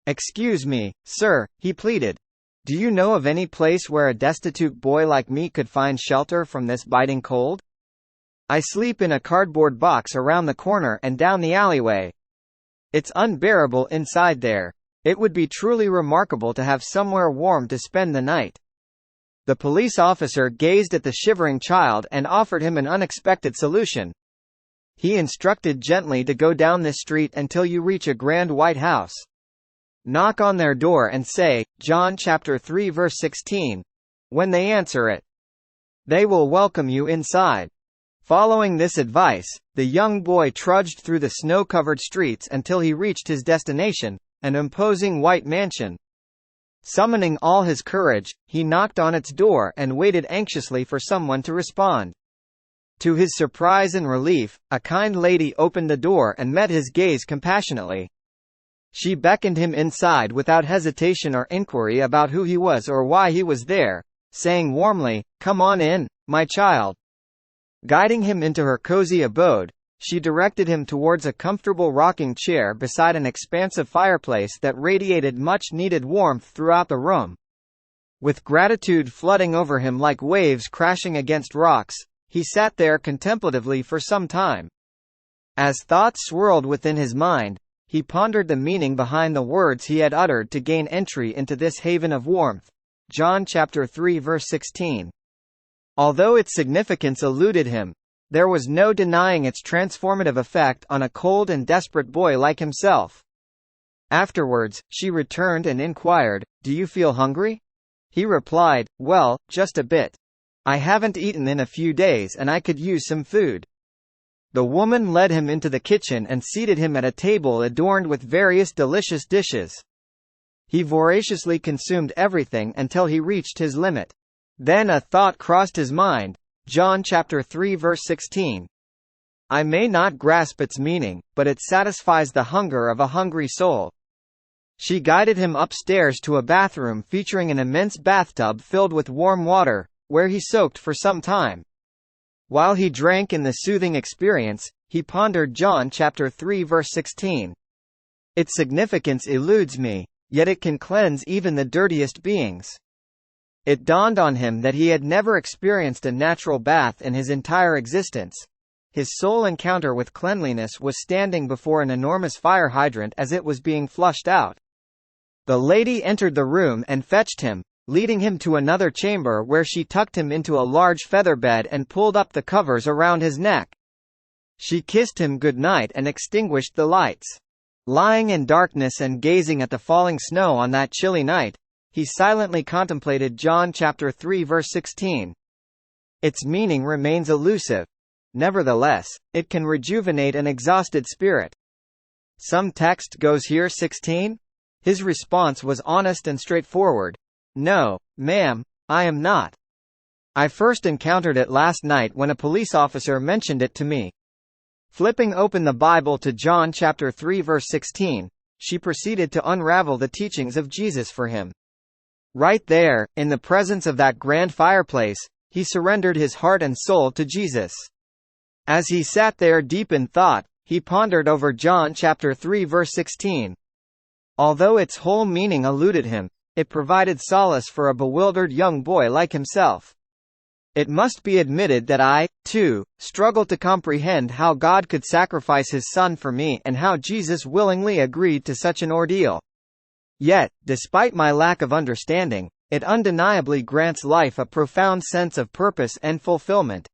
"Excuse me, sir," he pleaded. "Do you know of any place where a destitute boy like me could find shelter from this biting cold? I sleep in a cardboard box around the corner and down the alleyway. It's unbearable inside there. It would be truly remarkable to have somewhere warm to spend the night." The police officer gazed at the shivering child and offered him an unexpected solution. He instructed gently to go down this street until you reach a grand white house. Knock on their door and say, John chapter 3 verse 16. When they answer it, they will welcome you inside. Following this advice, the young boy trudged through the snow-covered streets until he reached his destination, an imposing white mansion. Summoning all his courage, he knocked on its door and waited anxiously for someone to respond. To his surprise and relief, a kind lady opened the door and met his gaze compassionately. She beckoned him inside without hesitation or inquiry about who he was or why he was there, saying warmly, "Come on in, my child." Guiding him into her cozy abode, she directed him towards a comfortable rocking chair beside an expansive fireplace that radiated much-needed warmth throughout the room. With gratitude flooding over him like waves crashing against rocks, he sat there contemplatively for some time. As thoughts swirled within his mind, he pondered the meaning behind the words he had uttered to gain entry into this haven of warmth. John chapter 3 verse 16. Although its significance eluded him, there was no denying its transformative effect on a cold and desperate boy like himself. Afterwards, she returned and inquired, "Do you feel hungry?" He replied, "Well, just a bit. I haven't eaten in a few days and I could use some food." The woman led him into the kitchen and seated him at a table adorned with various delicious dishes. He voraciously consumed everything until he reached his limit. Then a thought crossed his mind. John chapter 3 verse 16. I may not grasp its meaning, but it satisfies the hunger of a hungry soul. She guided him upstairs to a bathroom featuring an immense bathtub filled with warm water, where he soaked for some time. While he drank in the soothing experience, he pondered John chapter 3 verse 16. Its significance eludes me, yet it can cleanse even the dirtiest beings. It dawned on him that he had never experienced a natural bath in his entire existence. His sole encounter with cleanliness was standing before an enormous fire hydrant as it was being flushed out. The lady entered the room and fetched him, leading him to another chamber where she tucked him into a large feather bed and pulled up the covers around his neck. She kissed him good night and extinguished the lights. Lying in darkness and gazing at the falling snow on that chilly night, he silently contemplated John chapter 3 verse 16. Its meaning remains elusive. Nevertheless, it can rejuvenate an exhausted spirit. Some text goes here 16? His response was honest and straightforward. No, ma'am, I am not. I first encountered it last night when a police officer mentioned it to me. Flipping open the Bible to John chapter 3 verse 16, she proceeded to unravel the teachings of Jesus for him. Right there, in the presence of that grand fireplace, he surrendered his heart and soul to Jesus. As he sat there deep in thought, he pondered over John chapter 3 verse 16. Although its whole meaning eluded him, it provided solace for a bewildered young boy like himself. It must be admitted that I, too, struggle to comprehend how God could sacrifice his Son for me and how Jesus willingly agreed to such an ordeal. Yet, despite my lack of understanding, it undeniably grants life a profound sense of purpose and fulfillment.